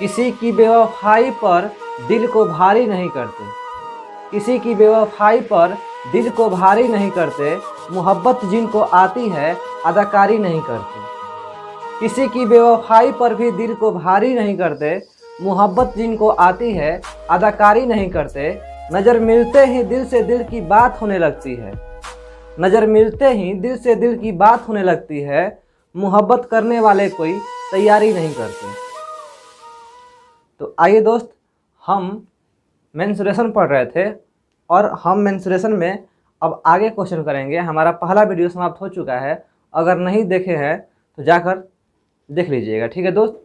किसी की बेवफाई पर दिल को भारी नहीं करते, किसी की बेवफाई पर दिल को भारी नहीं करते, मोहब्बत जिनको आती है अदाकारी नहीं करते। किसी की बेवफाई पर भी दिल को भारी नहीं करते, मोहब्बत जिनको आती है अदाकारी नहीं करते। नज़र मिलते ही दिल से दिल की बात होने लगती है, नज़र मिलते ही दिल से दिल की बात होने लगती है, मोहब्बत करने वाले कोई तैयारी नहीं करते। तो आइए दोस्त, हम मेंसुरेशन पढ़ रहे थे और हम मेंसुरेशन में अब आगे क्वेश्चन करेंगे। हमारा पहला वीडियो समाप्त हो चुका है, अगर नहीं देखे हैं तो जाकर देख लीजिएगा, ठीक है दोस्त।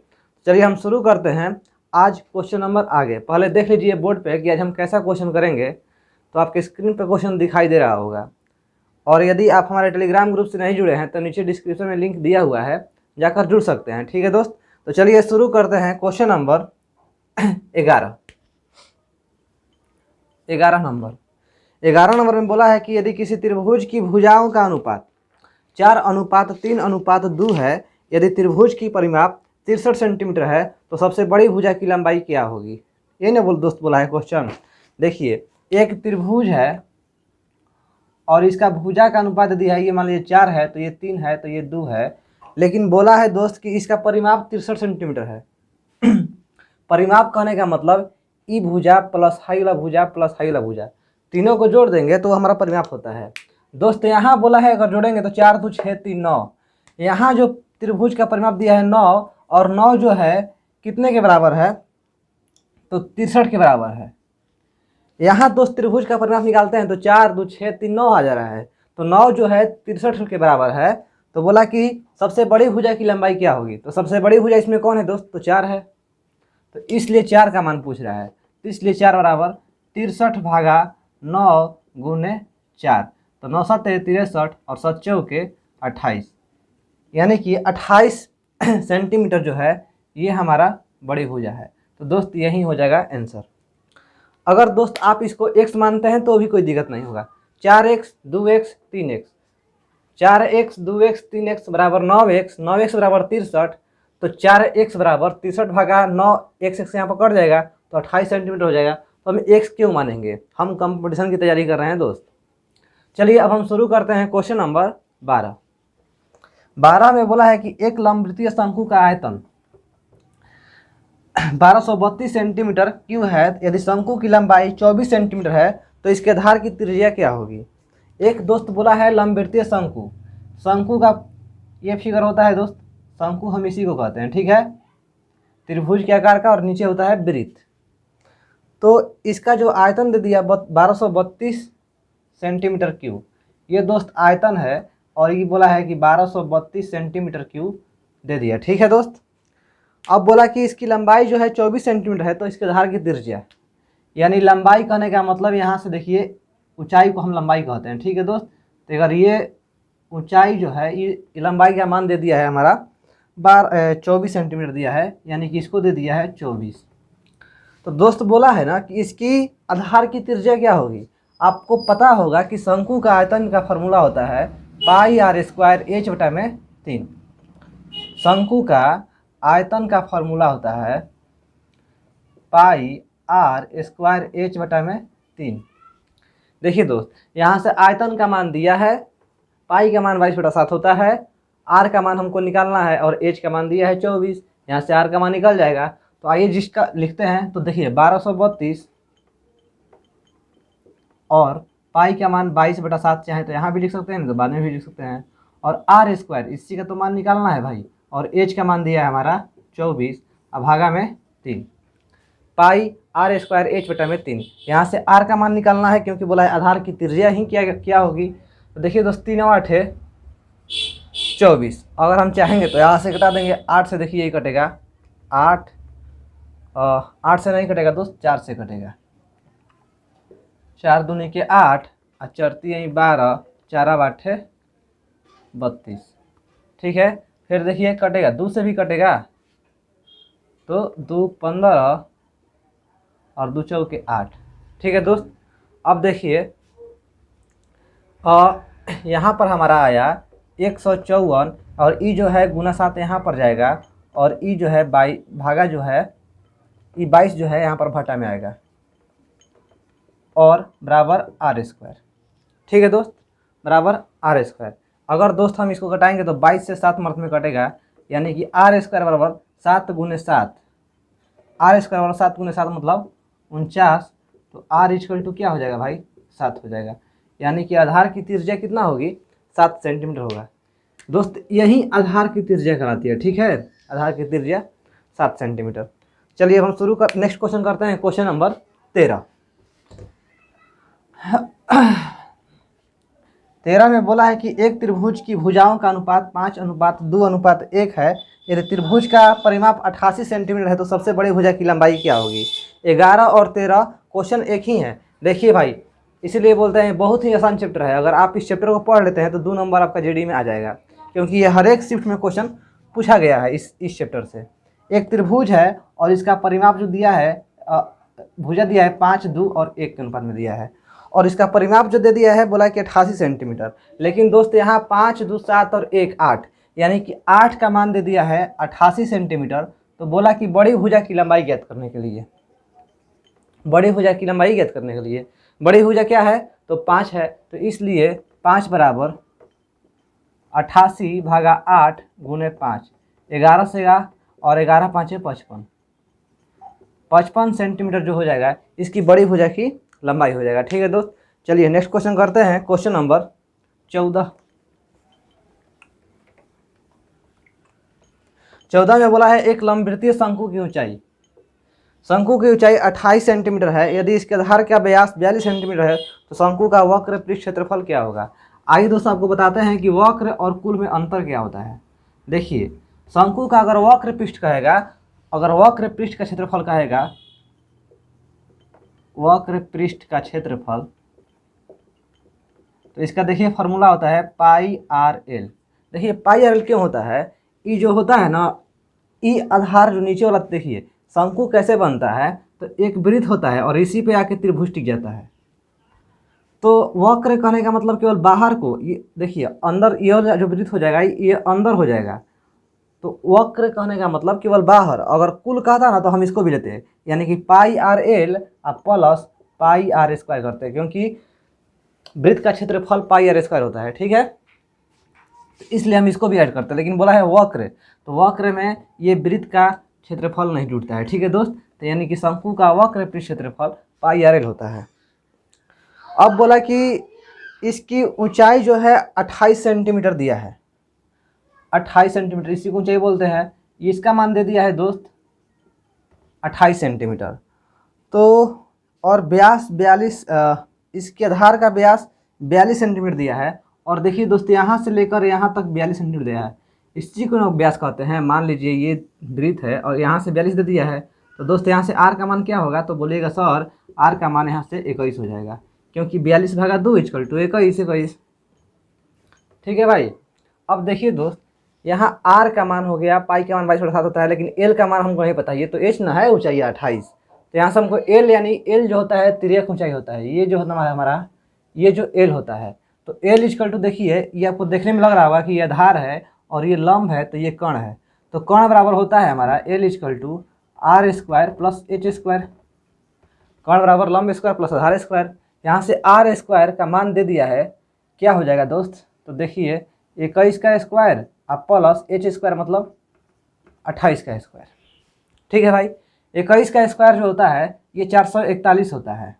चलिए हम शुरू करते हैं आज क्वेश्चन नंबर आगे। पहले देख लीजिए बोर्ड पे कि आज हम कैसा क्वेश्चन करेंगे। तो आपके स्क्रीन पे क्वेश्चन दिखाई दे रहा होगा, और यदि आप हमारे टेलीग्राम ग्रुप से नहीं जुड़े हैं तो नीचे डिस्क्रिप्शन में लिंक दिया हुआ है, जाकर जुड़ सकते हैं, ठीक है दोस्त। तो चलिए शुरू करते हैं क्वेश्चन नंबर 11 नंबर में बोला है कि यदि किसी त्रिभुज की भुजाओं का अनुपात 4:3:2 है, यदि त्रिभुज की परिमाप 63 सेंटीमीटर है, तो सबसे बड़ी भुजा की लंबाई क्या होगी। ये ना दोस्त बोला है क्वेश्चन। देखिए, एक त्रिभुज है और इसका भुजा का अनुपात दिया है, ये मान लीजिए 4 है, तो ये 3 है, तो ये 2 है। लेकिन बोला है दोस्त कि इसका परिमाप 63 सेंटीमीटर है। परिमाप कहने का मतलब ई भुजा प्लस हाई वाला भुजा प्लस हाई वाला भुजा, तीनों को जोड़ देंगे तो हमारा परिमाप होता है दोस्त। यहाँ बोला है अगर जोड़ेंगे तो 4 2 6 3 9। यहाँ जो त्रिभुज का परिमाप दिया है 9, और 9 जो है कितने के बराबर है, तो 63 के बराबर है। यहाँ दोस्त त्रिभुज का परिमाप निकालते हैं तो 4 2 6 3 9 आ जा रहा है, तो 9 जो है 63 के बराबर है। तो बोला कि सबसे बड़ी भुजा की लंबाई क्या होगी, तो सबसे बड़ी भुजा इसमें कौन है दोस्त, तो 4 है, तो इसलिए 4 का मान पूछ रहा है। तो इसलिए 4 बराबर 63/9 गुने 4, तो 9 7 63 और 7 चौके 28, यानी कि 28 सेंटीमीटर जो है ये हमारा बड़ी भुजा है। तो दोस्त यही हो जाएगा आंसर। अगर दोस्त आप इसको x मानते हैं तो भी कोई दिक्कत नहीं होगा। 4x 2x 3x, 4x 2x 3x बराबर 9x, 9x बराबर 63, तो 4x बराबर 63/9, x यहाँ पर कट जाएगा तो 28 सेंटीमीटर हो जाएगा। तो हम x क्यों मानेंगे, हम कंपटीशन की तैयारी कर रहे हैं दोस्त। चलिए अब हम शुरू करते हैं क्वेश्चन नंबर 12 में बोला है कि एक लंबवृत्तीय शंकु का आयतन 1232 सेंटीमीटर क्यों है, यदि शंकु की लंबाई 24 सेंटीमीटर है तो इसके आधार की त्रिज्या क्या होगी। एक दोस्त बोला है लंबवृत्तीय शंकु, शंकु का ये फिगर होता है दोस्त, शंकु हम इसी को कहते हैं, ठीक है, त्रिभुज के आकार का, और नीचे होता है वृत्त। तो इसका जो आयतन दे दिया 1232 सेंटीमीटर क्यूब, ये दोस्त आयतन है, और ये बोला है कि 1232 सेंटीमीटर क्यूब दे दिया, ठीक है दोस्त। अब बोला कि इसकी लंबाई जो है 24 सेंटीमीटर है, तो इसके आधार की त्रिज्या, यानी लंबाई कहने का मतलब यहाँ से देखिए ऊंचाई को हम लंबाई कहते हैं, ठीक है दोस्त। तो अगर ये ऊंचाई जो है, ये लंबाई का मान दे दिया है हमारा 24 सेंटीमीटर दिया है, यानी कि इसको दे दिया है 24। तो दोस्त बोला है ना कि इसकी आधार की त्रिज्या क्या होगी। आपको पता होगा कि शंकु का आयतन का फार्मूला होता है πr²h/3। शंकु का आयतन का फार्मूला होता है πr²h/3। देखिए दोस्त, यहाँ से आयतन का मान दिया है, पाई का मान 22/7 होता है, आर का मान हमको निकालना है, और एच का मान दिया है 24, यहाँ से आर का मान निकल जाएगा। तो आइए जिसका लिखते हैं, तो देखिए 1232 और पाई का मान 22/7, चाहे तो यहाँ भी लिख सकते हैं, नहीं तो बाद में भी लिख सकते हैं, और r², इसी का तो मान निकालना है भाई, और एच का मान दिया है हमारा 24, अब भागा में 3, πr²h/3। यहाँ से r का मान निकालना है, क्योंकि बोला है आधार की त्रिज्या ही क्या होगी। तो देखिए दोस्त 3 और 8 है 24, अगर हम चाहेंगे तो यहाँ से घटा देंगे, 8 से देखिए ये कटेगा 8, 8 से नहीं कटेगा दोस्त, 4 से कटेगा, 4 दूनी के 8 और 4 3 12, 4 8 है 32, ठीक है। फिर देखिए कटेगा, 2 से भी कटेगा, तो 2 15 और 2 चौके 8, ठीक है दोस्त। अब देखिए यहाँ पर हमारा आया 154, और ई जो है गुना 7 यहाँ पर जाएगा, और ई जो है भागा जो है ये 22 जो है यहाँ पर भट्टा में आएगा और बराबर आर स्क्वायर। ठीक है दोस्त, बराबर आर स्क्वायर। अगर दोस्त हम इसको घटाएंगे तो 22 से 7 मर्द में कटेगा, यानी कि आर स्क्वायर बराबर 7 गुने 7, आर स्क्वायर बराबर 7 गुने 7 मतलब 49। तो आर इक्वल टू क्या हो जाएगा भाई, 7 हो जाएगा। यानी कि आधार की त्रिज्या कितना होगी, 7 सेंटीमीटर होगा। दोस्त यही आधार की त्रिज्या कहलाती है। ठीक है, आधार की त्रिज्या 7 सेंटीमीटर। चलिए अब हम शुरू कर नेक्स्ट क्वेश्चन करते हैं, क्वेश्चन नंबर 13। 13 में बोला है कि एक त्रिभुज की भुजाओं का अनुपात 5:2:1 है। यदि त्रिभुज का परिमाप 88 सेंटीमीटर है तो सबसे बड़ी भुजा की लंबाई क्या होगी। 11 और 13 क्वेश्चन एक ही है। देखिए भाई, इसीलिए बोलते हैं बहुत ही आसान चैप्टर है। अगर आप इस चैप्टर को पढ़ लेते हैं तो 2 नंबर आपका जीडी में आ जाएगा, क्योंकि ये हर एक शिफ्ट में क्वेश्चन पूछा गया है इस चैप्टर से। एक त्रिभुज है और इसका परिमाप जो दिया है, भुजा दिया है 5:2:1 के अनुपात में दिया है, और इसका परिमाप जो दे दिया है बोला कि 88 सेंटीमीटर। लेकिन दोस्त यहाँ 5, 2, 7 और 1, 8, यानी कि 8 का मान दे दिया है 88 सेंटीमीटर। तो बोला कि बड़ी भुजा की लंबाई ज्ञात करने के लिए, बड़ी भुजा की लंबाई ज्ञात करने के लिए, बड़ी भुजा क्या है तो 5 है, तो इसलिए 5 बराबर 88/8 गुने 5, 11 से और 11 5 55, 55 सेंटीमीटर जो हो जाएगा इसकी बड़ी भुजा की लंबाई हो जाएगा। ठीक है दोस्त, चलिए नेक्स्ट क्वेश्चन करते हैं, क्वेश्चन नंबर 14। 14 में बोला है एक लंबवृत्तीय शंकु की ऊंचाई, शंकु की ऊंचाई 28 सेंटीमीटर है। यदि इसके आधार का व्यास 42 सेंटीमीटर है तो शंकु का वक्र पृष्ठ क्षेत्रफल क्या होगा। आइए दोस्तों आपको बताते हैं कि वक्र और कुल में अंतर क्या होता है। देखिए, शंकु का अगर वक्र पृष्ठ कहेगा, अगर वक्र पृष्ठ का क्षेत्रफल कहेगा, वक्र पृष्ठ का क्षेत्रफल, तो इसका देखिए फॉर्मूला होता है पाई आर एल। देखिए पाई आर एल क्यों होता है, ई जो होता है ना, ई आधार जो नीचे वाला, देखिए शंकु कैसे बनता है, तो एक वृत्त होता है और इसी पे आके त्रिभुज टिक जाता है। तो वक्र कहने का मतलब केवल बाहर को, ये देखिए अंदर ये जो वृत्त हो जाएगा ये अंदर हो जाएगा। तो वक्र कहने का मतलब केवल बाहर। अगर कुल कहता ना तो हम इसको भी लेते हैं, यानी कि pi r l plus pi r square करते हैं, क्योंकि वृत्त का क्षेत्रफल पाई आर स्क्वायर होता है। ठीक है, तो इसलिए हम इसको भी ऐड करते हैं। लेकिन बोला है वक्र, तो वक्र में ये वृत्त का क्षेत्रफल नहीं जुड़ता है। ठीक है दोस्त, तो यानी कि शंकु का वक्र पृष्ठ क्षेत्रफल पाई आर एल होता है। अब बोला कि इसकी ऊंचाई जो है 28 सेंटीमीटर दिया है, 28 सेंटीमीटर इसी को ऊंचाई बोलते हैं। इसका मान दे दिया है दोस्त 28 सेंटीमीटर। तो और व्यास 42, इसके आधार का व्यास 42 सेंटीमीटर दिया है। और देखिए दोस्त यहाँ से लेकर यहाँ तक 42 सेंटीमीटर दिया है, इसी को ना व्यास कहते हैं। मान लीजिए ये वृत्त है और यहाँ से 42 दे दिया है, तो दोस्त यहाँ से आर का मान क्या होगा, तो बोलिएगा सर आर का मान यहाँ से 21 हो जाएगा, क्योंकि 42/2 = 21। ठीक है भाई, अब देखिए दोस्त यहाँ आर का मान हो गया, पाई का मान 22/7 होता है, लेकिन एल का मान हमको नहीं पता। ये तो एच ना है, ऊंचाई 28, तो यहाँ से हमको एल, यानी एल जो होता है तिर्यक ऊंचाई होता है, ये जो होता है हमारा ये जो एल होता है, तो एल = देखिए ये आपको देखने में लग रहा होगा कि ये आधार है और ये लंब है, तो ये कण है। तो कण बराबर होता है हमारा एल = r² प्लस h², कण बराबर लंब स्क्वायर प्लस आधार स्क्वायर। यहाँ से r² का मान दे दिया है, क्या हो जाएगा दोस्त, तो देखिए 21 का स्क्वायर प्लस h² मतलब 28 का स्क्वायर। ठीक है भाई, 21 का स्क्वायर जो होता है ये 441 होता है।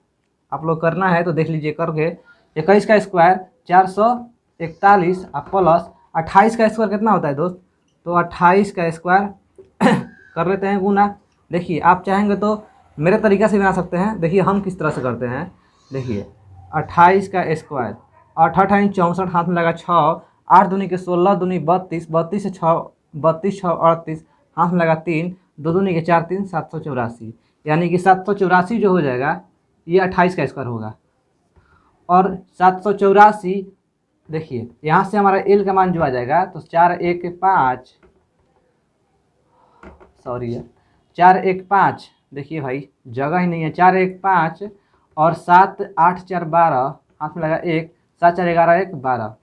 आप लोग करना है तो देख लीजिए करके, 21 का स्क्वायर 441 प्लस 28 का स्क्वायर कितना होता है दोस्त, तो 28 का स्क्वायर कर लेते हैं गुना। देखिए आप चाहेंगे तो मेरे तरीका से बना सकते हैं। देखिए हम किस तरह से करते हैं, देखिए 28 का स्क्वायर, 8 8 64, हाथ में लगा 6, 8 दूनी के 16, दूनी 32, 32 से 6, 32 6 38, हाथ में लगा 3, 2 दूनी के 4 3, 784, यानी कि 784 जो हो जाएगा ये 28 का स्क्वायर होगा। और 784 देखिए यहाँ से हमारा एल का मान जो आ जाएगा, तो 415, देखिए भाई जगह ही नहीं है, 415 और 7 8 4 12, हाथ में लगा 1, 7 4 11 1 12,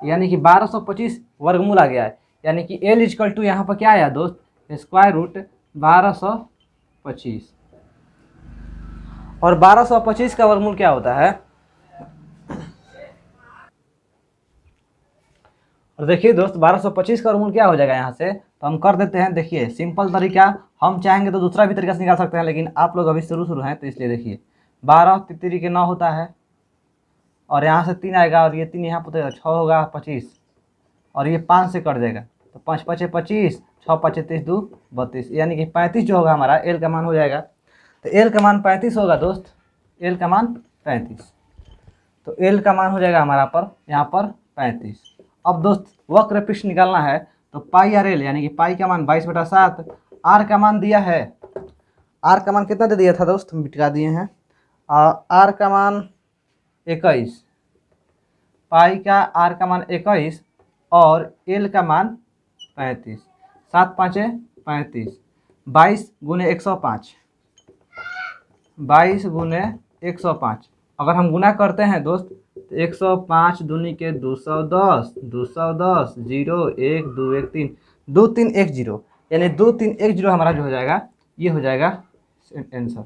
यानी कि 1225 वर्गमूल आ गया है। यानी कि एल = यहाँ पर क्या आया दोस्त, √1225। और 1225 का वर्गमूल क्या होता है। और देखिए दोस्त 1225 का वर्गमूल क्या हो जाएगा यहाँ से, तो हम कर देते हैं। देखिए सिंपल तरीका, हम चाहेंगे तो दूसरा भी तरीका से निकाल सकते हैं, लेकिन आप लोग अभी शुरू हैं तो इसलिए देखिए 12 तितरी के 9 होता है, और यहाँ से 3 आएगा, और ये 3 यहाँ पर 6 होगा 25, और ये 5 से कट जाएगा, तो 5 5 25, 6 5 30 2 32, यानी कि 35 जो होगा हमारा एल का मान हो जाएगा। तो एल का मान 35 होगा दोस्त, एल का मान 35, तो एल का मान हो जाएगा हमारा पर यहाँ पर 35। अब दोस्त वक्र पृष्ठ निकालना है, तो पाई आर एल यानी कि पाई का मान 22/7, आर का मान दिया है, आर का मान कितना दे दिया था दोस्त, हम बिठा दिए हैं, आर का मान 21, पाई का आर का मान 21 और एल का मान 35, 7 5 35, 22 गुने 105, 22 गुने 105। अगर हम गुना करते हैं दोस्त तो 105 दूनी के 210, 210 0 1 2 1 3, 2 3 1 0, यानी 2 3 1 0 हमारा जो हो जाएगा, ये हो जाएगा आंसर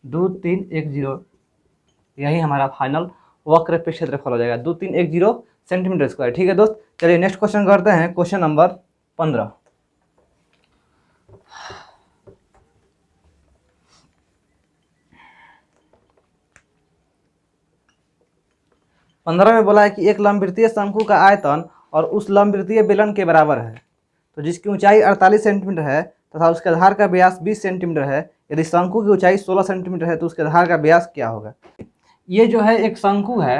2 3 1 0। यही हमारा फाइनल वक्र पे क्षेत्रफल हो जाएगा 2310 सेंटीमीटर स्क्वायर। ठीक है दोस्त, चलिए नेक्स्ट क्वेश्चन करते हैं, क्वेश्चन नंबर 15। 15 में बोला है कि एक लंबवृत्तीय शंकु का आयतन और उस लंबवृत्तीय बेलन के बराबर है, तो जिसकी ऊंचाई 48 सेंटीमीटर है तथा उसके आधार का व्यास 20 सेंटीमीटर है। यदि शंकु की ऊंचाई 16 सेंटीमीटर है तो उसके आधार का व्यास क्या होगा। ये जो है एक शंकु है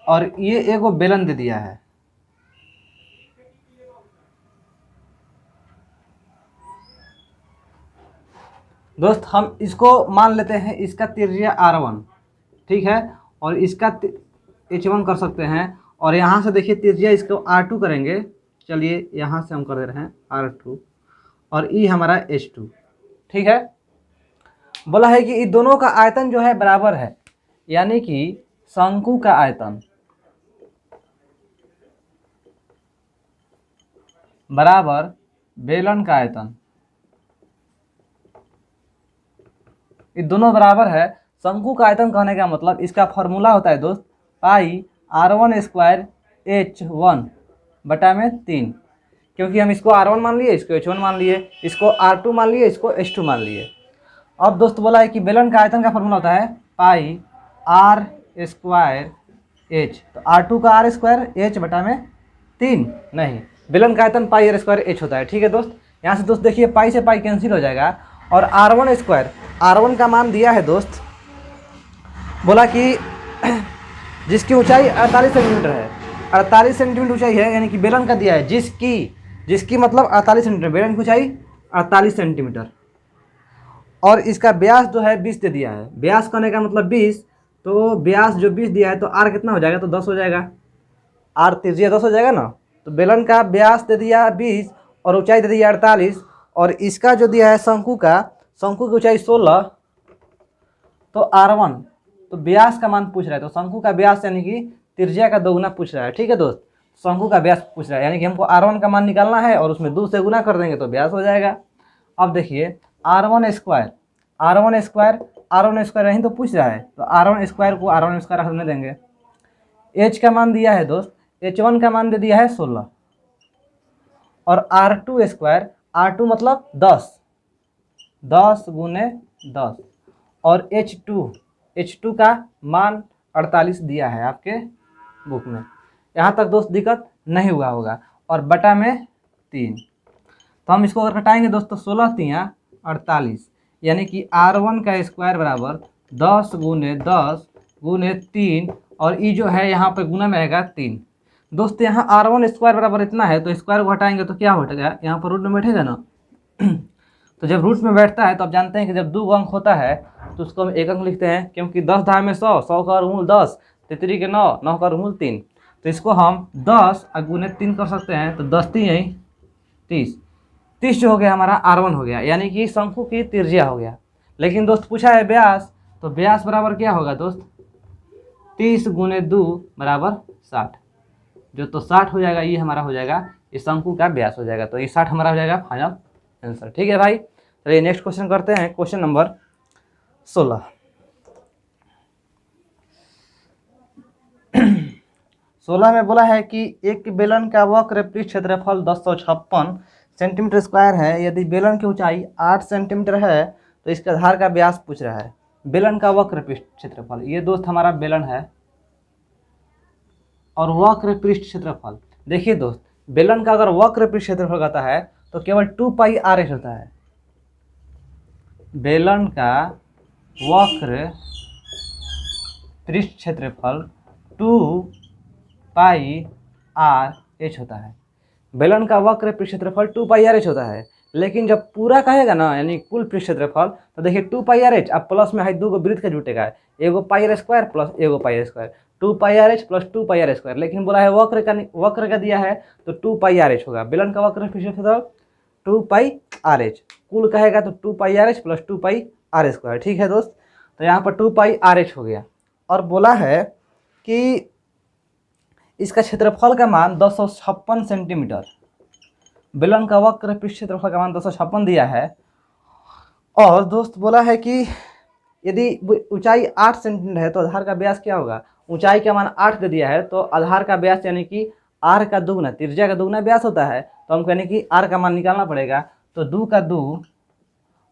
और ये एगो बेलन दे दिया है। दोस्त हम इसको मान लेते हैं, इसका त्रिज्या R1, ठीक है, और इसका H1 कर सकते हैं, और यहाँ से देखिए त्रिज्या इसको R2 करेंगे। चलिए यहाँ से हम कर दे रहे हैं R2, और E हमारा H2। ठीक है, बोला है कि इन दोनों का आयतन जो है बराबर है, यानी कि शंकु का आयतन बराबर बेलन का आयतन, ये दोनों बराबर है। शंकु का आयतन कहने का मतलब इसका फॉर्मूला होता है दोस्त पाई R1 स्क्वायर H1 बटा में 3, क्योंकि हम इसको R1 मान लिए, इसको H1 मान लिए, इसको R2 मान लिए, इसको H2 मान लिए। अब दोस्त बोला है कि बेलन का आयतन का फॉर्मूला होता है पाई R स्क्वायर H, तो R2 का R स्क्वायर H बटा में 3, नहीं, बेलन का आयतन पाई R स्क्वायर H होता है। ठीक है दोस्त, यहाँ से दोस्त देखिए पाई से पाई कैंसिल हो जाएगा, और R1 स्क्वायर, R1 का मान दिया है दोस्त, बोला कि जिसकी ऊंचाई 48 सेंटीमीटर है, 48 सेंटीमीटर ऊंचाई है, यानी कि बेलन का दिया है जिसकी मतलब 48 सेंटीमीटर, बेलन की ऊंचाई 48 सेंटीमीटर, और इसका व्यास जो है 20 दे दिया है। व्यास करने का मतलब 20, तो व्यास जो 20 दिया है तो R कितना हो जाएगा, तो 10 हो जाएगा, R त्रिज्या 10 हो जाएगा ना। तो बेलन का व्यास दे दिया 20 और ऊंचाई दे दिया 48, और इसका जो दिया है शंकु की ऊंचाई 16, तो R1, तो व्यास का मान पूछ रहा है, तो शंकु का व्यास यानी कि त्रिज्या का दोगुना पूछ रहा है। ठीक है दोस्त, शंकु का व्यास पूछ रहा है, यानी कि हमको R1 का मान निकालना है और उसमें 2 से गुना कर देंगे तो व्यास हो जाएगा। अब देखिए R1 स्क्वायर यही तो पूछ रहा है, तो R1 स्क्वायर को R1 स्क्वायर रखने देंगे। H का मान दिया है दोस्त, H1 का मान दे दिया है 16, और R2 स्क्वायर, R2 मतलब 10 गुने 10, और H2 का मान 48 दिया है आपके बुक में। यहाँ तक दोस्त दिक्कत नहीं हुआ होगा, और बटा में 3, तो हम इसको अगर घटाएंगे दोस्त तो 16 3 48, यानी कि R1 का स्क्वायर बराबर 10 गुने 3, और ई जो है यहाँ पे गुना में आएगा 3। दोस्त यहाँ R1 स्क्वायर बराबर इतना है, तो स्क्वायर को हटाएंगे तो क्या हो जाएगा, यहाँ पर रूट में बैठेगा ना। तो जब रूट में बैठता है तो आप जानते हैं कि जब 2 अंक होता है तो उसको हम 1 अंक लिखते हैं, क्योंकि 10 धार में 100, 100 का वर्गमूल 10, 3 के 9, 9 का वर्गमूल 3, तो इसको हम 10 गुने 3 कर सकते हैं, तो 10 3 यही 30 जो हो गया हमारा R1 हो गया, यानी कि शंकु की त्रिज्या हो गया। लेकिन दोस्त पूछा है व्यास, तो व्यास बराबर क्या होगा दोस्त, 30 गुने 2 बराबर 60, जो तो 60 हो जाएगा, ये हमारा हो जाएगा, इस शंकु का व्यास हो जाएगा, तो ये 60 हमारा हो जाएगा फाइनल आंसर। ठीक है भाई, चलिए नेक्स्ट क्वेश्चन करते हैं, क्वेश्चन नंबर 16। 16 में बोला है कि एक बेलन का वक्र पृष्ठ क्षेत्रफल 1056 सेंटीमीटर स्क्वायर है। यदि बेलन की ऊंचाई 8 सेंटीमीटर है तो इसके आधार का व्यास पूछ रहा है। बेलन का वक्र पृष्ठ क्षेत्रफल, ये दोस्त हमारा बेलन है और वक्र पृष्ठ क्षेत्रफल। देखिए दोस्त, बेलन का अगर वक्र पृष्ठ क्षेत्रफल कहता है तो केवल 2 पाई आर एच होता है। बेलन का वक्र पृष्ठ क्षेत्रफल 2 पाई आर एच होता है। बेलन का वक्र पृष्ठ क्षेत्रफल 2 पाई आर एच होता है, लेकिन जब पूरा कहेगा ना यानी कुल पृष्ठ क्षेत्रफल, तो देखिए 2 पाई आर एच, अब प्लस में है 2 को वृत्त का जुटेगा, एगो पाई आर स्क्वायर प्लस एगो pi r square, 2 pi r h plus 2 pi r square. लेकिन बोला है वक्र का दिया है तो 2 पाई आर एच होगा। बेलन का वक्र पृष्ठ क्षेत्रफल 2 पाई आर एच, कुल कहेगा तो 2 pi r h plus 2 pi r square. ठीक है दोस्त, तो यहाँ पर 2 पाई आर एच हो गया। और बोला है कि इसका क्षेत्रफल का मान 256 सेंटीमीटर, बेलन का वक्र पृष्ठ क्षेत्रफल का मान 256 दिया है। और दोस्त बोला है कि यदि ऊंचाई 8 सेंटीमीटर है तो आधार का व्यास क्या होगा। ऊंचाई का मान 8 दे दिया है तो आधार का व्यास यानी कि आर का दुगना, त्रिज्या का दुगना व्यास होता है, तो हमको यानी कि आर का मान निकालना पड़ेगा। तो 2 का 2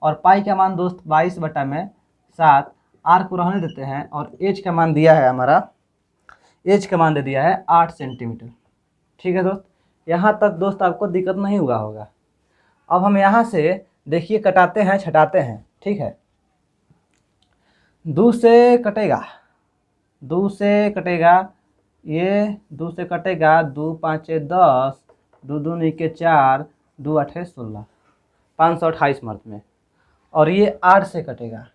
और पाई का मान दोस्त 22/7, आर को रहने देते हैं और एच का मान दिया है हमारा, एच का मान दे दिया है 8 सेंटीमीटर। ठीक है दोस्त, यहाँ तक दोस्त आपको दिक्कत नहीं हुआ होगा। अब हम यहाँ से देखिए कटाते हैं छटाते हैं। ठीक है, 2 से कटेगा, 2 से कटेगा, ये 2 से कटेगा, 2 5 10, 2 दूनी के 4, 2 8 16, 528 मर्द में। और ये 8 से कटेगा,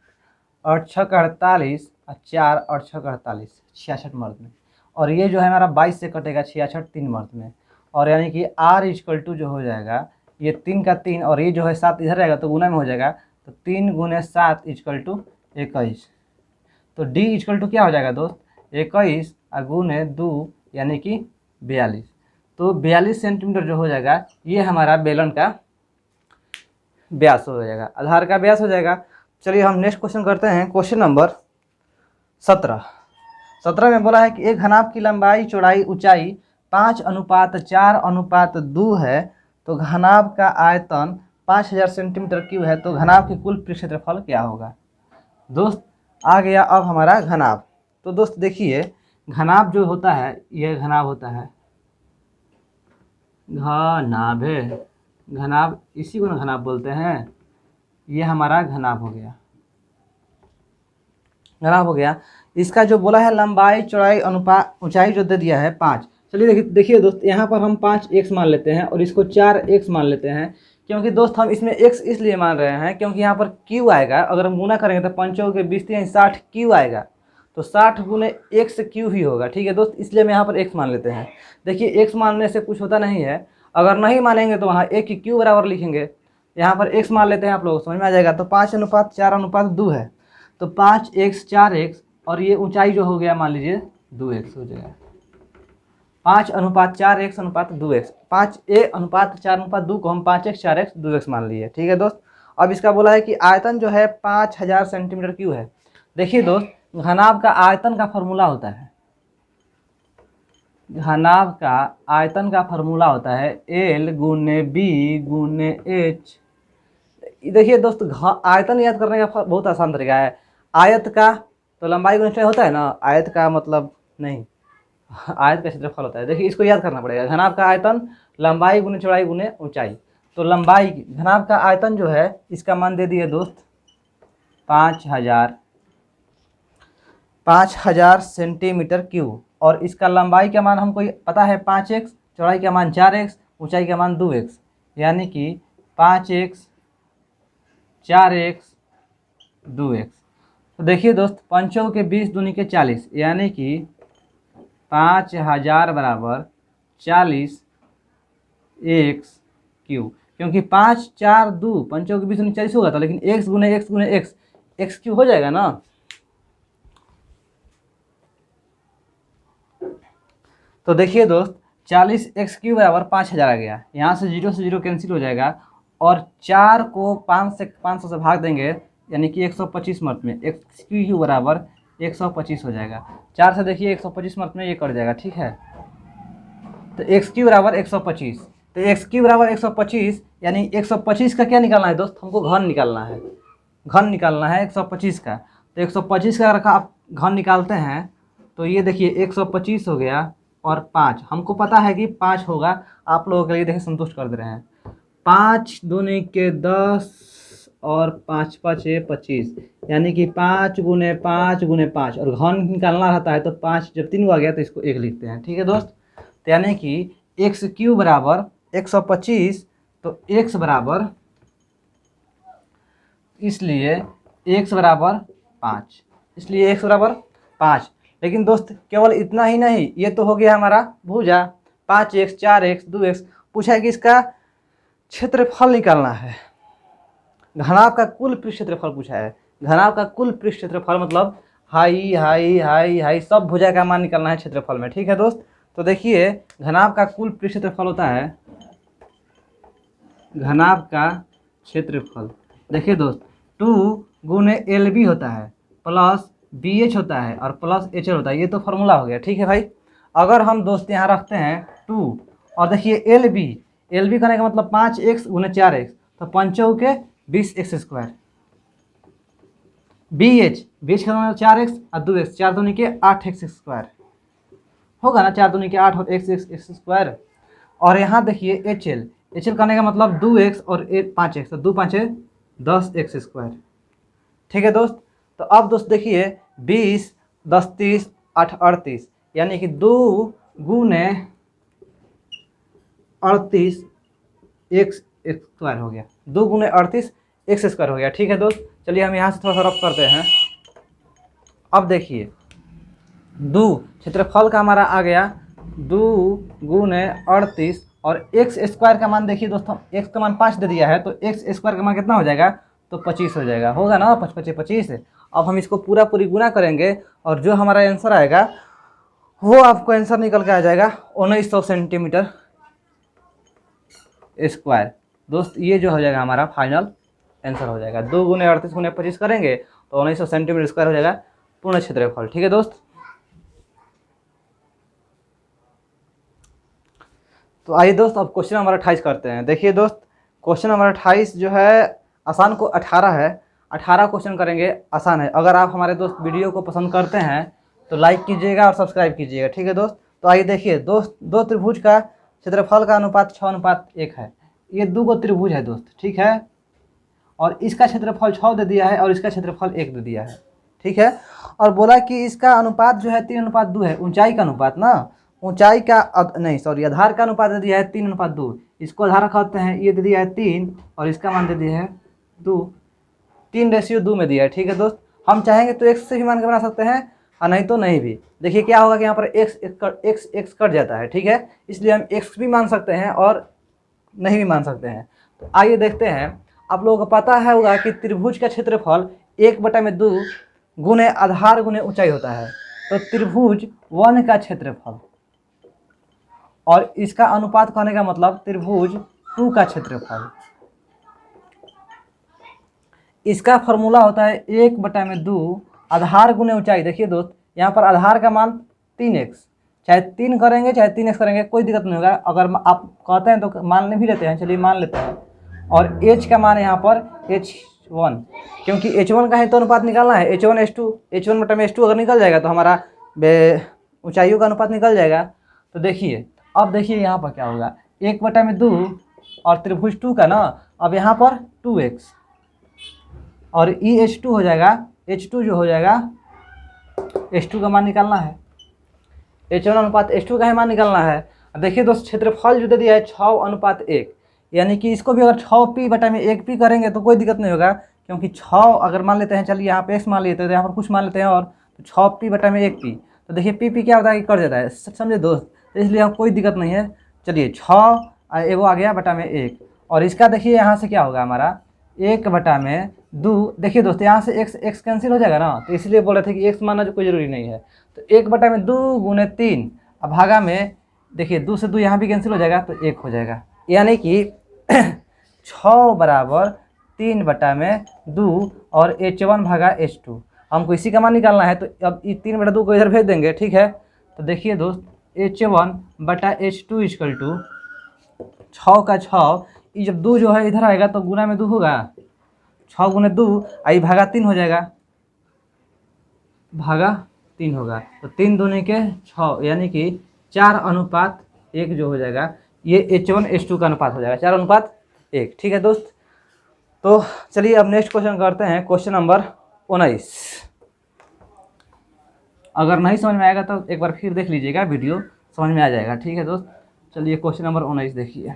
8 6 48 और 4 और 6 48, 66 मर्द में। और ये जो है हमारा 22 से कटेगा, 66 3 मर्द में। और यानी कि R इक्वल टू जो हो जाएगा, ये 3 का 3 और ये जो है 7 इधर रहेगा तो गुना में हो जाएगा, तो 3 गुने 7 इक्वल टू 21। तो D इक्वल टू क्या हो जाएगा दोस्त, 21 और गुने 2 यानी कि 42। तो 42 सेंटीमीटर जो हो जाएगा ये हमारा बेलन का व्यास हो जाएगा, आधार का व्यास हो जाएगा। चलिए हम नेक्स्ट क्वेश्चन करते हैं, क्वेश्चन नंबर 17। 17 में बोला है कि एक घनाभ की लंबाई चौड़ाई ऊंचाई 5:4:2 है, तो घनाभ का आयतन 5000 सेंटीमीटर क्यूब है, तो घनाभ की कुल पृष्ठ क्षेत्रफल क्या होगा। दोस्त आ गया अब हमारा घनाभ। तो दोस्त देखिए, घनाभ जो होता है यह घनाभ होता है, घनाभ है, घनाभ इसी को ना घनाभ बोलते हैं। ये हमारा घनाभ हो गया, घनाभ हो गया। इसका जो बोला है लंबाई चौड़ाई अनुपात ऊंचाई जो दे दिया है 5। चलिए देखिए दोस्त, यहाँ पर हम 5x मान लेते हैं और इसको 4x मान लेते हैं, क्योंकि दोस्त हम इसमें x इसलिए मान रहे हैं क्योंकि यहाँ पर q आएगा। अगर हम गुना करेंगे तो 5 के 20 60 q आएगा, तो 60 गुने x q ही होगा। ठीक है दोस्त, इसलिए हम यहाँ पर x मान लेते हैं। देखिए x मानने से कुछ होता नहीं है, अगर नहीं मानेंगे तो वहाँ a की q बराबर लिखेंगे, यहाँ पर x मान लेते हैं, आप लोग समझ में आ जाएगा। तो 5:4:2 है, तो 5x 4x और ये ऊंचाई जो हो गया मान लीजिए 2x हो जाएगा। 5:4x:2x, 5a:4:2 को हम 5x 4x 2x मान लिए। ठीक है दोस्त, अब इसका बोला है कि आयतन जो है 5000 सेंटीमीटर क्यूब है। देखिए दोस्त, घनाभ का आयतन का फॉर्मूला होता है, घनाभ का आयतन का फॉर्मूला होता है L गुने B गुने H। देखिए दोस्त, आयतन याद करने का बहुत आसान तरीका है। आयत का तो लंबाई गुने चौड़ाई होता है ना, आयत का मतलब नहीं, आयत का क्षेत्रफल होता है। देखिए इसको याद करना पड़ेगा, घनाभ का आयतन लंबाई गुने चौड़ाई गुने ऊंचाई। तो लंबाई घनाभ का आयतन जो है इसका मान दे दिए दोस्त 5000 सेंटीमीटर क्यूब, और इसका लंबाई का मान हमको पता है 5x, चौड़ाई का मान 4x, ऊंचाई का मान 2x, यानी कि 5x 4x 2x। तो देखिए दोस्त, 5 के 20 दूनी के 40, यानी कि 5000 बराबर 40 x क्यूब, क्योंकि 5 4 2 5 के 20 दूनी 40 होगा था, लेकिन x गुने x x क्यूब हो जाएगा ना। तो देखिए दोस्त, 40x क्यूब बराबर 5000 आ गया, यहाँ से 0 कैंसिल हो जाएगा और 4 को 500 से भाग देंगे यानी कि 125 मर्त में एक्स क्यू बराबर 125 हो जाएगा। 4 से देखिए 125 मर्त में ये कट जाएगा, ठीक है। तो एक्स क्यू बराबर 125, तो एक्स क्यू बराबर 125 यानी 125 का क्या निकालना है दोस्त, हमको घन निकालना है, घन निकालना है 125 का। तो 125 का रखा आप घन निकालते हैं तो ये देखिए 125 हो गया और 5, हमको पता है कि 5 होगा, आप लोगों के लिए देखिए संतुष्ट कर दे रहे हैं। 5 दूनी के 10 और 5 5 25 यानी कि 5 गुने 5 गुने 5, और घन निकालना रहता है तो 5 जब 3 आ गया तो इसको 1 लिखते हैं, ठीक है दोस्त। तो यानी कि एक्स क्यू बराबर 125, तो एक्स बराबर, इसलिए एक्स बराबर 5, इसलिए एक्स बराबर 5। लेकिन दोस्त केवल इतना ही नहीं, ये तो हो गया हमारा भुजा 5x 4x 2x, पूछा है कि इसका क्षेत्रफल निकालना है, घनाभ का कुल पृष्ठ क्षेत्रफल पूछा है। घनाभ का कुल पृष्ठ क्षेत्रफल मतलब हाई हाई हाई हाई सब भुजा का मान निकालना है क्षेत्रफल में, ठीक है दोस्त। तो देखिए घनाभ का कुल पृष्ठ क्षेत्रफल होता है, घनाभ का क्षेत्रफल देखिए दोस्त 2 गुने एल बी होता है प्लस बी एच होता है और प्लस एच एल होता है, ये तो फार्मूला हो गया, ठीक है भाई। अगर हम दोस्त यहाँ रखते हैं 2 और देखिए एल बी करने का मतलब 5x गुने 4x, तो 5 के 20x स्क्वायर, बी एच का मतलब 4x और 2x, 4 दूनी के 8x स्क्वायर होगा ना, 4 दूनी के 8 और x स्क्वायर। और यहाँ देखिए एच एल करने का मतलब 2x और 5x, तो 2 5 10x स्क्वायर, ठीक है दोस्त। तो अब दोस्त देखिए 20 10 30 8 38 यानी कि 2 गुने 38 एक्स स्क्वायर हो गया, 2 गुने 38 एक्स स्क्वायर हो गया, ठीक है दोस्त। चलिए हम यहाँ से थोड़ा सा रफ करते हैं। अब देखिए 2 क्षेत्रफल का हमारा आ गया 2 गुने 38 और एक्स स्क्वायर का मान देखिए दोस्तों, एक्स का मान 5 दे दिया है तो एक्स स्क्वायर का मान कितना हो जाएगा, तो 25 हो जाएगा, होगा ना 5 5 25। अब हम इसको पूरा पूरी गुना करेंगे और जो हमारा आंसर आएगा वो आपको आंसर निकल के आ जाएगा 1900 सेंटीमीटर स्क्वायर। दोस्त ये जो हो जाएगा हमारा फाइनल आंसर हो जाएगा, 2 गुने 38 गुने 25 करेंगे तो 1900 सेंटीमीटर स्क्वायर हो जाएगा पूर्ण क्षेत्रफल, ठीक है दोस्त। तो आइए दोस्त अब क्वेश्चन नंबर 28 करते हैं। देखिए दोस्त क्वेश्चन नंबर 28 जो है आसान को 18 है, 18 क्वेश्चन करेंगे, आसान है। अगर आप हमारे दोस्त वीडियो को पसंद करते हैं तो लाइक कीजिएगा और सब्सक्राइब कीजिएगा, ठीक है दोस्त। तो आइए देखिए दोस्त, दो त्रिभुज का क्षेत्रफल का अनुपात 6:1 है, ये 2 गो त्रिभुज है दोस्त, ठीक है। और इसका क्षेत्रफल 6 दे दिया है और इसका क्षेत्रफल 1 दे दिया है, ठीक है। और बोला कि इसका अनुपात जो है 3:2 है, ऊंचाई का अनुपात ना, ऊंचाई का नहीं सॉरी आधार का अनुपात दे दिया है 3:2, इसको आधार रखते हैं, ये दे दिया है 3 और इसका मान दे दिया है 2, 3:2 में दिया है, ठीक है दोस्त। हम चाहेंगे तो x से भी मान के बना सकते हैं और नहीं तो नहीं भी। देखिए क्या होगा कि यहाँ पर x कट जाता है, ठीक है, इसलिए हम x भी मान सकते हैं और नहीं भी मान सकते हैं। तो आइए देखते हैं, आप लोगों को पता है होगा कि त्रिभुज का क्षेत्रफल 1/2 गुने आधार गुने ऊंचाई होता है। तो त्रिभुज 1 का क्षेत्रफल और इसका अनुपात कहने का मतलब त्रिभुज 2 का क्षेत्रफल, इसका फॉर्मूला होता है 1/2 आधार गुने ऊंचाई। देखिए दोस्त यहाँ पर आधार का मान 3x, चाहे 3 करेंगे चाहे 3x करेंगे कोई दिक्कत नहीं होगा, अगर आप कहते हैं तो मान भी लेते हैं, चलिए मान लेते हैं। और h का मान यहाँ पर h1, क्योंकि h1 का है तो अनुपात निकालना है, h1:h2 अगर निकल जाएगा तो हमारा ऊंचाइयों का अनुपात निकल जाएगा। तो देखिए अब देखिए यहाँ पर क्या होगा, 1/2 और त्रिभुज 2 का ना, अब यहाँ पर 2x और ई H2 हो जाएगा, H2 जो हो जाएगा H2 का मान निकालना है, H1:H2 का ही मान निकालना है। देखिए दोस्त क्षेत्रफल जो दे दिया है 6:1, यानी कि इसको भी अगर 6p/1p करेंगे तो कोई दिक्कत नहीं होगा, क्योंकि 6 अगर मान लेते हैं, चलिए यहाँ पे x मान लेते हैं तो यहाँ पर कुछ मान लेते हैं और तो 6p/1p, तो देखिए p क्या होता है कि कट जाता है, समझे दोस्त, तो इसलिए यहाँ कोई दिक्कत नहीं है। चलिए 6 एगो आ गया बटा में 1 और इसका देखिए यहाँ से क्या होगा हमारा 1/2। देखिए दोस्त यहाँ से x कैंसिल हो जाएगा ना, तो इसलिए बोल रहे थे कि x मानना जो कोई ज़रूरी नहीं है। तो 1/2 गुने 3 अब भागा में देखिए 2 से 2 यहाँ भी कैंसिल हो जाएगा तो 1 हो जाएगा, यानी कि 6 बराबर 3/2 और H1 भागा H2। हमको इसी का मान निकालना है, तो अब 3/2 को इधर भेज देंगे, ठीक है। तो देखिए दोस्त, H1/H2 इक्वल टू 6 का 6, ये जब 2 जो है इधर आएगा तो गुना में 2 होगा, 6 गुने 2 आई भागा 3 हो जाएगा, भागा 3 होगा। तो 3 दूनी के 6 यानी कि 4:1 जो हो जाएगा, ये H1 H2 का अनुपात हो जाएगा, 4:1, ठीक है दोस्त। तो चलिए अब नेक्स्ट क्वेश्चन करते हैं, क्वेश्चन नंबर 19। अगर नहीं समझ में आएगा तो एक बार फिर देख लीजिएगा, वीडियो समझ में आ जाएगा, ठीक है दोस्त। चलिए क्वेश्चन नंबर 19 देखिए।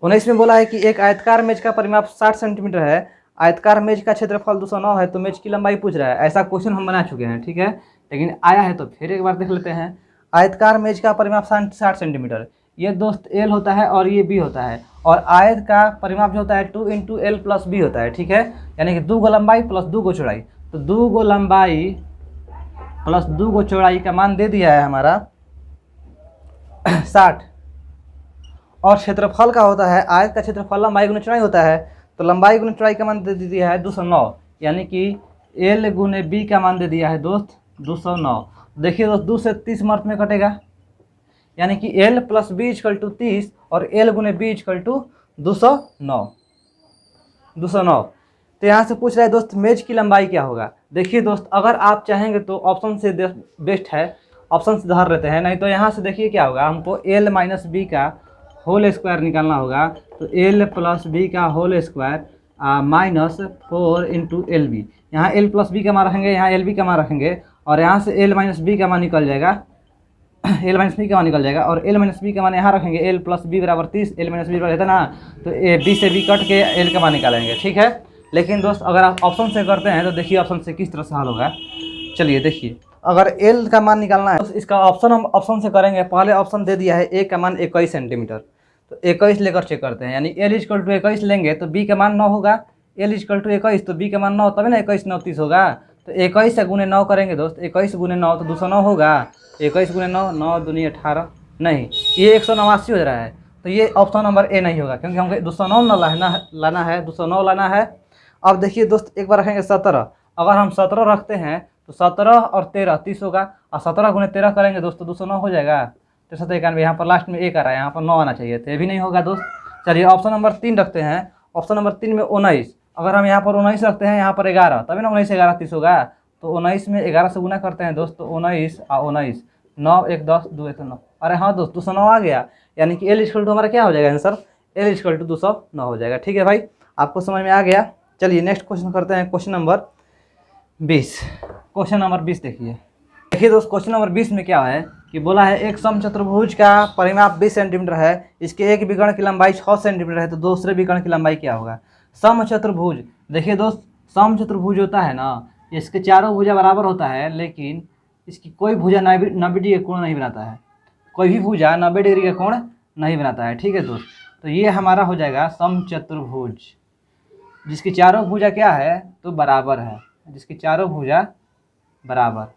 19 में बोला है कि एक आयतकार मेज का परिमाप 60 सेंटीमीटर है, आयतकार मेज का क्षेत्रफल 209 है, तो मेज की लंबाई पूछ रहा है। ऐसा क्वेश्चन हम बना चुके हैं, ठीक है, लेकिन आया है तो फिर एक बार देख लेते हैं। आयतकार मेज का परिमाप 60 सेंटीमीटर, ये दोस्त L होता है और ये B होता है, और आयत का परिमाप जो होता है 2 × L + B होता है, ठीक है, यानी कि 2 गो लंबाई प्लस 2 गो चौड़ाई। तो 2 गो लंबाई प्लस 2 गो चौड़ाई का मान दे दिया है हमारा 60, और क्षेत्रफल का होता है, आयत का क्षेत्रफल लंबाई गुने चौड़ाई होता है, तो लंबाई गुने चौड़ाई का मान दे दिया है 209, यानी कि L गुने B का मान दे दिया है दोस्त 209। देखिए दोस्त, 2 से 30 मर्थ में कटेगा, यानी कि L + B = 30 और L गुने B = 209। तो यहाँ से पूछ रहा है दोस्त मेज की लंबाई क्या होगा। देखिए दोस्त, अगर आप चाहेंगे तो ऑप्शन से बेस्ट है, ऑप्शन से धर लेते हैं, नहीं तो यहाँ से देखिए क्या होगा, हमको L - B का होल स्क्वायर निकालना होगा। तो L + B का होल स्क्वायर -4 × LB, यहाँ L + B का मान रखेंगे, यहाँ LB का मान रखेंगे, और यहाँ से L - B का मान निकल जाएगा, L - B का मान निकल जाएगा, और L - B का मान यहाँ रखेंगे, L + B = 30, L - B रहता ना, तो B से B कट के L का मान निकालेंगे, ठीक है। लेकिन दोस्त अगर आप ऑप्शन से करते हैं तो देखिए ऑप्शन से किस तरह से हल होगा। चलिए देखिए, अगर L का मान निकालना है तो इसका ऑप्शन हम ऑप्शन से करेंगे। पहले ऑप्शन दे दिया है A का मान 21 सेंटीमीटर, तो 21 लेकर चेक करते हैं, यानी L = 21 लेंगे तो B का मान 9 होगा, L = 21 तो B का मान 9, तभी ना 21 9 30 होगा। तो 21 से गुने 9 करेंगे दोस्त, 21 गुने 9 तो 209 होगा, 21 गुने 9, 9 दूनी 18, नहीं ये 189 हो रहा है, तो ये ऑप्शन नंबर A नहीं होगा, क्योंकि हमको 209 लाना है 209 लाना है। अब देखिए दोस्त, एक बार रखेंगे 17, अगर हम 17 रखते हैं तो 17 और 13 30 होगा, और 17 गुने 13 करेंगे दोस्तों 209 हो जाएगा। 63 91, यहाँ पर लास्ट में 1 आ रहा है, यहाँ पर 9 आना चाहिए, तो ये भी नहीं होगा दोस्त। चलिए ऑप्शन नंबर 3 रखते हैं, ऑप्शन नंबर 3 में 19, अगर हम यहाँ पर 19 रखते हैं, यहाँ पर 11, तभी ना 19 11 30 होगा, तो 19 में 11 से गुना करते हैं दोस्त, तो 19 और 19 9 1 10 2 1 9, अरे हाँ दोस्त 209 आ गया, यानी कि L = हमारा क्या हो जाएगा आंसर, L = 209 हो जाएगा, ठीक है भाई, आपको समझ में आ गया। चलिए नेक्स्ट क्वेश्चन करते हैं, क्वेश्चन नंबर 20। क्वेश्चन नंबर 20 देखिए दोस्त, क्वेश्चन नंबर 20 में क्या है कि बोला है एक समचतुर्भुज का परिमाप 20 सेंटीमीटर है, इसके एक विकर्ण की लंबाई 6 सेंटीमीटर है, तो दूसरे विकर्ण की लंबाई क्या होगा। समचतुर्भुज, देखिए दोस्त समचतुर्भुज होता है ना, इसके चारों भुजा बराबर होता है, लेकिन इसकी कोई भुजा 90 डिग्री का कोण नहीं बनाता है, कोई भी भुजा 90 डिग्री का कोण नहीं बनाता है, ठीक है दोस्त। तो ये हमारा हो जाएगा समचतुर्भुज, जिसकी चारों भुजा क्या है तो बराबर है, जिसकी चारों भुजा बराबर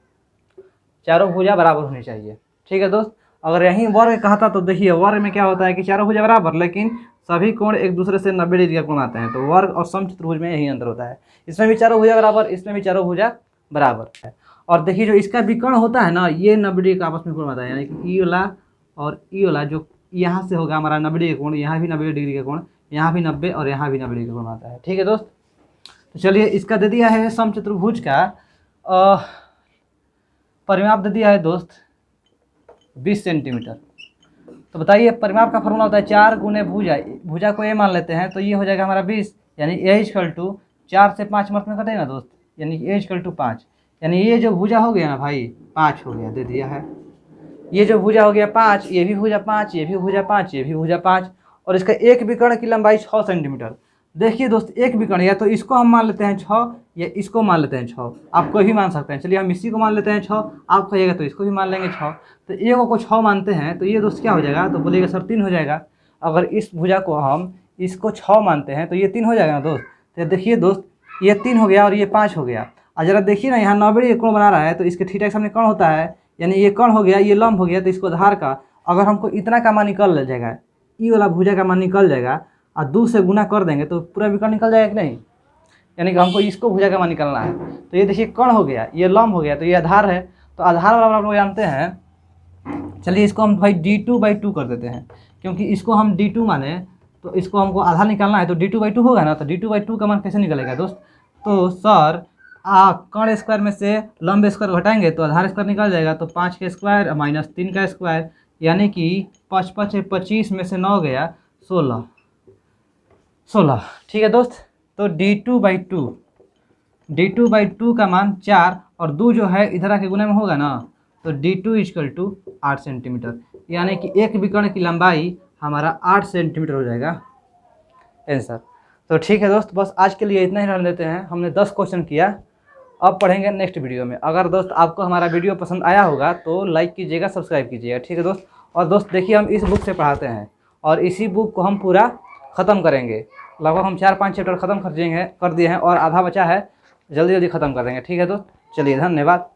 होनी चाहिए, ठीक है दोस्त। अगर यहीं वर्ग कहता तो देखिए वर्ग में क्या होता है कि चारों भुजा बराबर, लेकिन सभी कोण एक दूसरे से 90 डिग्री का कोण आते हैं, तो वर्ग और समचतुर्भुज में यही अंतर होता है, इसमें भी चारों भुजा बराबर, इसमें भी चारों भुजा बराबर है। और देखिए जो इसका विकर्ण होता है ना, ये 90 डिग्री का आपस में कोण आता है, यानी कि ई वाला और ई वाला जो यहाँ से होगा हमारा 90 डिग्री का कोण, यहाँ भी 90 डिग्री का कोण, यहाँ भी 90 और यहाँ भी 90 डिग्री का कोण आता है, ठीक है दोस्त। तो चलिए इसका दे दिया है समचतुर्भुज का परिमाप दे दिया है दोस्त 20 सेंटीमीटर। तो बताइए परिमाप का फॉर्मूला होता है 4 गुने भुजा को ए मान लेते हैं, तो ये हो जाएगा हमारा 20, यानी A = 4 से 5 मर्थ में कटेगा ना दोस्त, यानी कि A = 5, यानी ये जो भुजा हो गया ना भाई 5 हो गया, दे दिया है। ये जो भुजा हो गया 5, ये भी भुजा 5, ये भी भुजा 5, ये भी भुजा 5, और इसका एक विकर्ण की लंबाई 6 सेंटीमीटर। देखिए दोस्त एक विकर्ण, या तो इसको हम मान लेते हैं 6 या इसको मान लेते हैं 6, आप कोई भी मान सकते हैं। चलिए हम इसी को मान लेते हैं 6, आप कहिएगा तो इसको भी मान लेंगे 6, तो एक को 6 मानते हैं, तो ये दोस्त क्या हो जाएगा, तो बोलिएगा सर 3 हो जाएगा। अगर इस भुजा को हम इसको 6 मानते हैं तो ये 3 हो जाएगा ना दोस्त। तो देखिए दोस्त ये 3 हो गया और ये 5 हो गया, और जरा देखिए ना यहाँ 90 डिग्री कोण बना रहा है, तो इसके थीटा के सामने कर्ण होता है, यानी ये कर्ण हो गया, ये लंब हो गया, तो इसको आधार का, अगर हमको इतना का मान निकल जाएगा, ई वाला भुजा का मान निकल जाएगा और 2 से गुना कर देंगे तो पूरा विकर्ण निकल जाएगा कि नहीं। यानी कि हमको इसको भुजा का मान निकलना है। तो ये देखिए कर्ण हो गया, ये लंब हो गया, तो ये आधार है। तो आधार वाला आप लोग जानते हैं, चलिए इसको हम भाई d2/2 कर देते हैं, क्योंकि इसको हम d2 माने तो इसको हमको आधार निकालना है, तो d2/2 होगा ना। तो d2/2 का मान कैसे निकलेगा दोस्त? तो सर कर्ण स्क्वायर में से लंब स्क्वायर घटाएंगे तो आधार स्क्वायर निकल जाएगा। तो 5 का स्क्वायर माइनस 3 का स्क्वायर, यानी कि 5 5 25 में से 9 गया 16। ठीक है दोस्त। तो d2/2 का मान 4 और 2 जो है इधर आके गुना में होगा ना, तो d2 = 8 सेंटीमीटर, यानी कि एक विकर्ण की लंबाई हमारा 8 सेंटीमीटर हो जाएगा आंसर। तो ठीक है दोस्त, बस आज के लिए इतना ही रहने देते हैं। हमने 10 क्वेश्चन किया, अब पढ़ेंगे नेक्स्ट वीडियो में। अगर दोस्त आपको हमारा वीडियो पसंद आया होगा तो लाइक कीजिएगा, सब्सक्राइब कीजिएगा, ठीक है दोस्त। और दोस्त देखिए हम इस बुक से पढ़ाते हैं और इसी बुक को हम पूरा ख़त्म करेंगे। लगभग हम 4-5 चैप्टर ख़त्म कर दिए हैं और आधा बचा है, जल्दी जल्दी ख़त्म कर देंगे, ठीक है दोस्त। चलिए धन्यवाद।